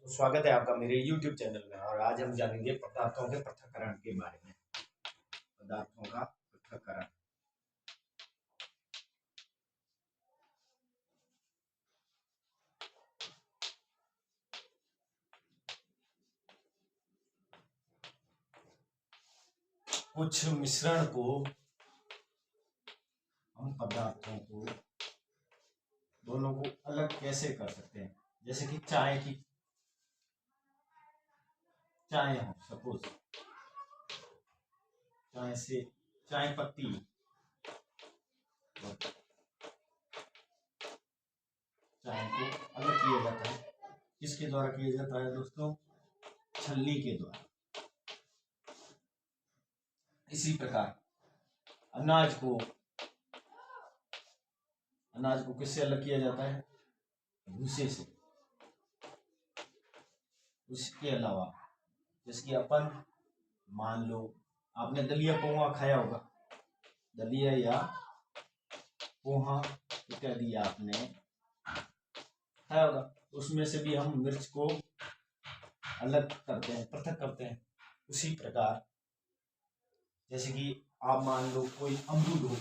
तो स्वागत है आपका मेरे YouTube चैनल में। और आज हम जानेंगे पदार्थों के पृथक्करण के बारे में। पदार्थों का पृथक्करण। कुछ मिश्रण को हम पदार्थों को दोनों को अलग कैसे कर सकते हैं। जैसे कि चाय हो, सपोज चाय पत्ती चाय को अलग किया जाता है। किसके द्वारा किया जाता है दोस्तों? छलनी के द्वारा। इसी प्रकार अनाज को किससे अलग किया जाता है? भूसे से। उसके अलावा जैसे कि अपन मान लो आपने दलिया पोहा खाया होगा, दलिया या पोहा इत्यादि आपने खाया होगा। उसमें से भी हम मिर्च को अलग करते हैं, पृथक करते हैं। उसी प्रकार जैसे कि आप मान लो कोई अमरूद हो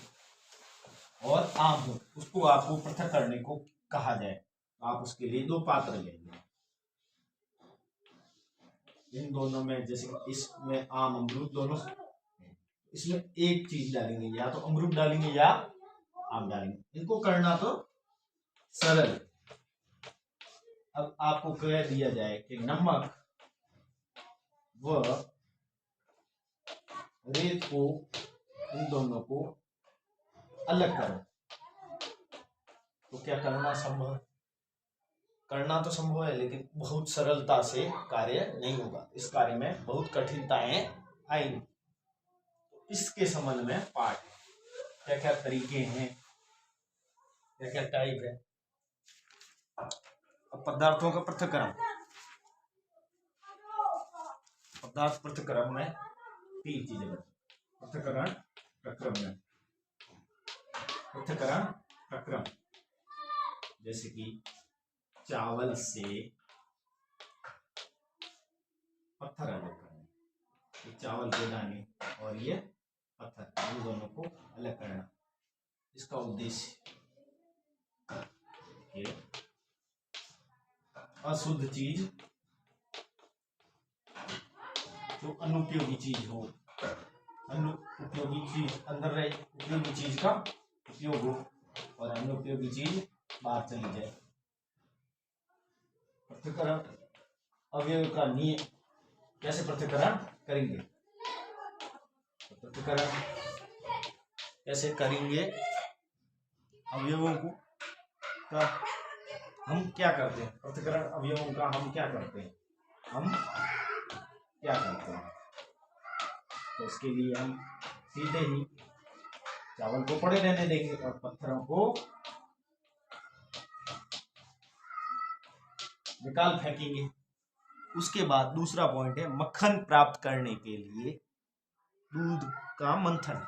और आम हो, उसको आपको पृथक करने को कहा जाए तो आप उसके लिए दो पात्र लेंगे। इन दोनों में जैसे इसमें आम अमरूद दोनों, इसमें एक चीज डालेंगे, या तो अमरूद डालेंगे या आम डालेंगे। इनको करना तो सरल। अब आपको कह दिया जाए कि नमक व रेत को, इन दोनों को अलग करो, तो क्या करना संभव? करना तो संभव है, लेकिन बहुत सरलता से कार्य नहीं होगा। इस कार्य में बहुत कठिनाइयां आएंगी। तो इसके संबंध में पाठ है, क्या क्या तरीके हैं, क्या क्या टाइप है। अब पदार्थों का पृथक्करण। पदार्थ पृथक्करण में तीन चीजें पृथक्करण प्रक्रमण। पृथक्करण प्रक्रम जैसे कि चावल से पत्थर अलग करना, ये चावल के दाने और ये पत्थर, इन दोनों को अलग करना। इसका उद्देश्य अशुद्ध चीज, जो अनुपयोगी चीज हो, अनुपयोगी चीज अंदर रहे, उपयोगी चीज का उपयोग हो और अनुपयोगी चीज बाहर चली जाए। पृथक्करण अवयव का नियम, कैसे पृथक्करण करेंगे? तो पृथक्करण कैसे करेंगे? अवयवों को का हम क्या करते हैं? पृथक्करण अवयवों का हम क्या करते हैं? तो उसके लिए हम सीधे ही चावल को पड़े रहने देंगे और पत्थरों को निकाल फेंकेंगे। उसके बाद दूसरा पॉइंट है मक्खन प्राप्त करने के लिए दूध का मंथन।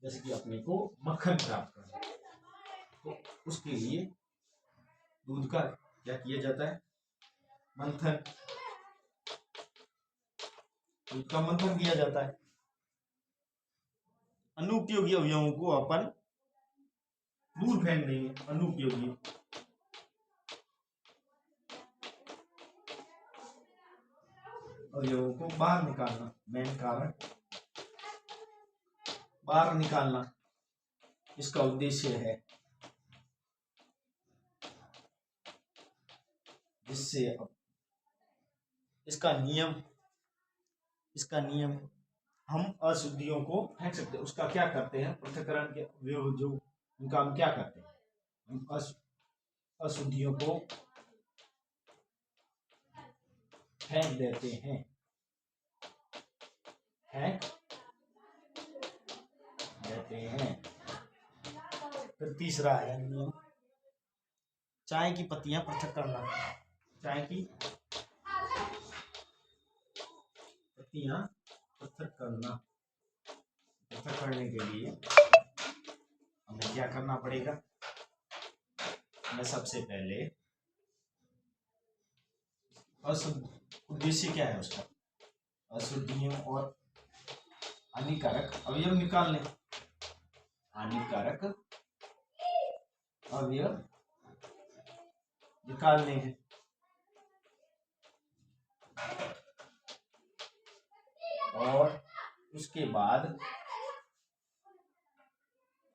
जैसे कि अपने को मक्खन प्राप्त करना, तो उसके लिए दूध का क्या किया जाता है? मंथन। दूध का मंथन किया जाता है। अनुपयोगी अवयवों को अपन दूर फेंक देंगे। अनुपयोगी अवयवों को बाहर निकालना, मेन कारण बाहर निकालना, इसका उद्देश्य है जिससे इसका नियम हम अशुद्धियों को फेंक सकते हैं। उसका क्या करते हैं? पृथक्करण के अवयव जो उनका हम क्या करते हैं? हम अशुद्धियों को फेंक देते हैं। फिर तीसरा है नियम चाय की पत्तियां पृथक करना। चाय की पत्तियां पृथक करने के लिए हमें क्या करना पड़ेगा? हमें सबसे पहले अशुद्ध उद्देश्य क्या है उसका? अशुद्धियों और हानिकारक अवयव निकालने। हानिकारक अवयव निकालने हैं। और उसके बाद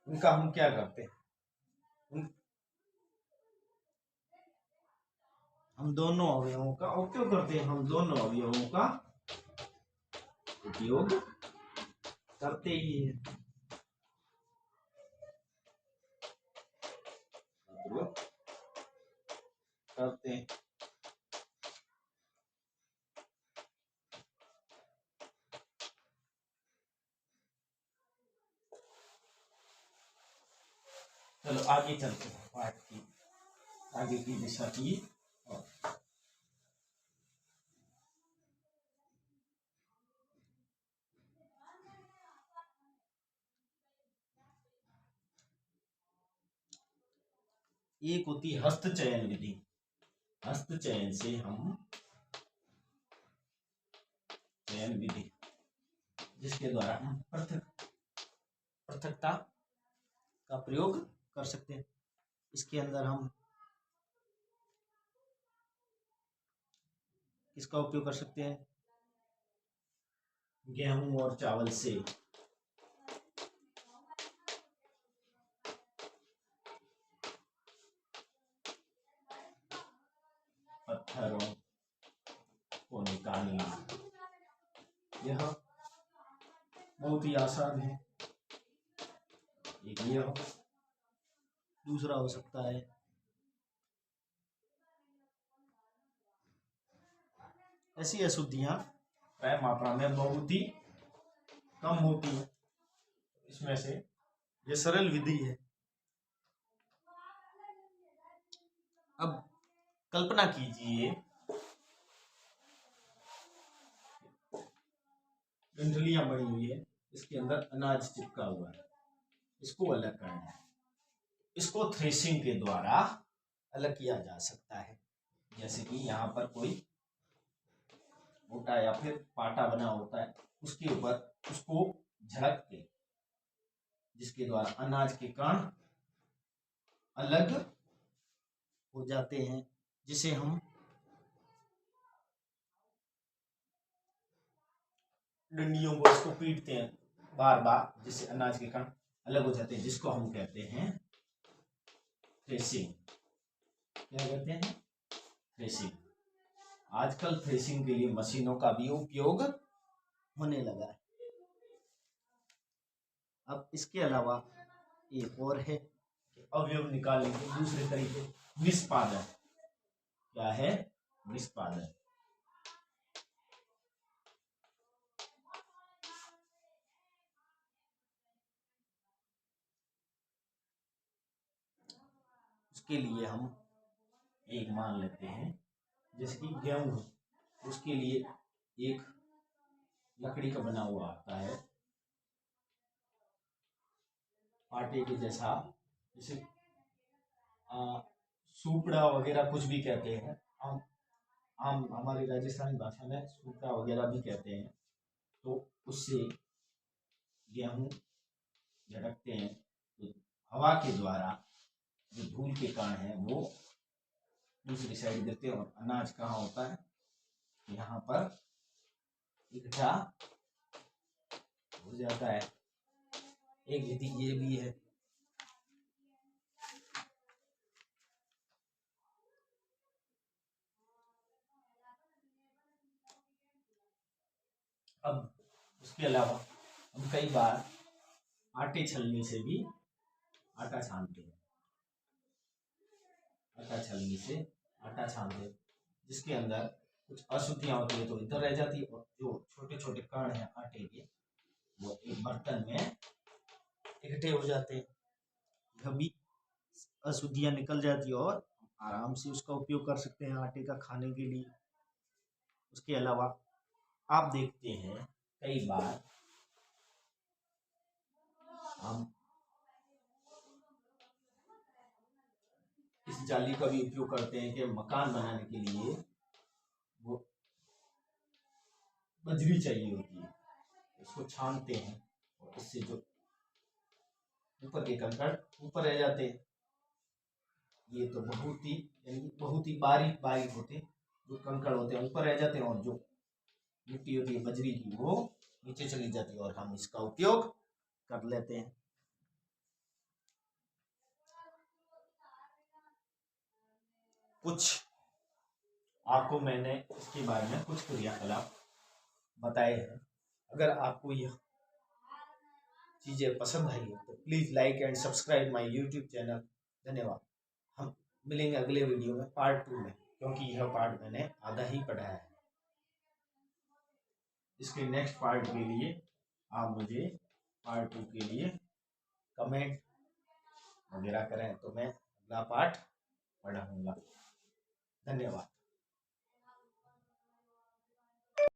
उनका हम क्या करते हैं? हम दोनों अवयवों का उपयोग करते हैं। हम दोनों अवयवों का उपयोग करते ही हैं। करते हैं। चलो आगे चलते हैं पाठ की आगे की दिशा की। एक होती है हस्त चयन विधि। हस्त चयन से हम चयन विधि जिसके द्वारा हम पृथकता का प्रयोग कर सकते हैं। इसके अंदर हम किसका उपयोग कर सकते हैं? गेहूं और चावल से पत्थरों को निकालना। यह बहुत ही आसान है। एक ये हो, दूसरा हो सकता है ऐसी अशुद्धियां प्राय मात्रा में बहुत ही कम होती है। इसमें से ये सरल विधि है। अब कल्पना कीजिए डंठलियां बनी हुई है, इसके अंदर अनाज चिपका हुआ है, इसको अलग करना है। इसको थ्रेशिंग के द्वारा अलग किया जा सकता है। जैसे कि यहाँ पर कोई मोटा या फिर पाटा बना होता है, उसके ऊपर उसको झड़क के जिसके द्वारा अनाज के कण अलग हो जाते हैं, जिसे हम डंडियों को इसको पीटते हैं बार बार, जिससे अनाज के कण अलग हो जाते हैं, जिसको हम कहते हैं थ्रेशिंग। क्या कहते हैं? थ्रेशिंग। आजकल थ्रेशिंग के लिए मशीनों का भी उपयोग होने लगा है। अब इसके अलावा एक और है कि अवयव निकालने के दूसरे तरीके निष्पादन। क्या है? निष्पादन। उसके लिए हम एक मान लेते हैं, जैसे कि गेहूं, उसके लिए एक लकड़ी का बना हुआ आता है आटे के जैसा, जैसे सूपड़ा वगैरह कुछ भी कहते हैं हम हमारी राजस्थानी भाषा में सूपड़ा वगैरह भी कहते हैं। तो उससे गेहूं झटकते हैं तो हवा के द्वारा जो धूल के कण है वो दूसरी साइड गिरते हैं और अनाज कहाँ होता है? यहाँ पर इकट्ठा हो जाता है। एक विधि ये भी है। अब उसके अलावा हम कई बार आटे छलनी से भी आटा छानते हैं। आटा छलनी से आटा छानते हैं, जिसके अंदर कुछ अशुद्धियां होती है तो इधर रह जाती है, और जो छोटे छोटे कण हैं आटे के वो एक बर्तन में इकट्ठे हो जाते हैं। यह भी अशुद्धियां निकल जाती है और आराम से उसका उपयोग कर सकते हैं आटे का खाने के लिए। उसके अलावा आप देखते हैं कई बार हम इस जाली का भी उपयोग करते हैं कि मकान बनाने के लिए बजरी चाहिए होती है, इसको छानते हैं और इससे जो ऊपर के कंकड़ ऊपर रह जाते हैं। ये तो बहुत ही बारीक बारीक होते, जो कंकड़ होते हैं ऊपर रह जाते हैं, और जो मिट्टी होती है बजरी की वो नीचे चली जाती है, और हम इसका उपयोग कर लेते हैं। कुछ आपको मैंने इसके बारे में कुछ क्रियाकलाप बताए हैं। अगर आपको यह चीजें पसंद आई हो तो please like and subscribe my YouTube channel. धन्यवाद। हम मिलेंगे अगले वीडियो में पार्ट 2 में, क्योंकि यह पार्ट मैंने आधा ही पढ़ाया है। इसके नेक्स्ट पार्ट के लिए आप मुझे पार्ट 2 के लिए कमेंट वगैरह करें तो मैं अगला पार्ट पढ़ाऊंगा। धन्यवाद।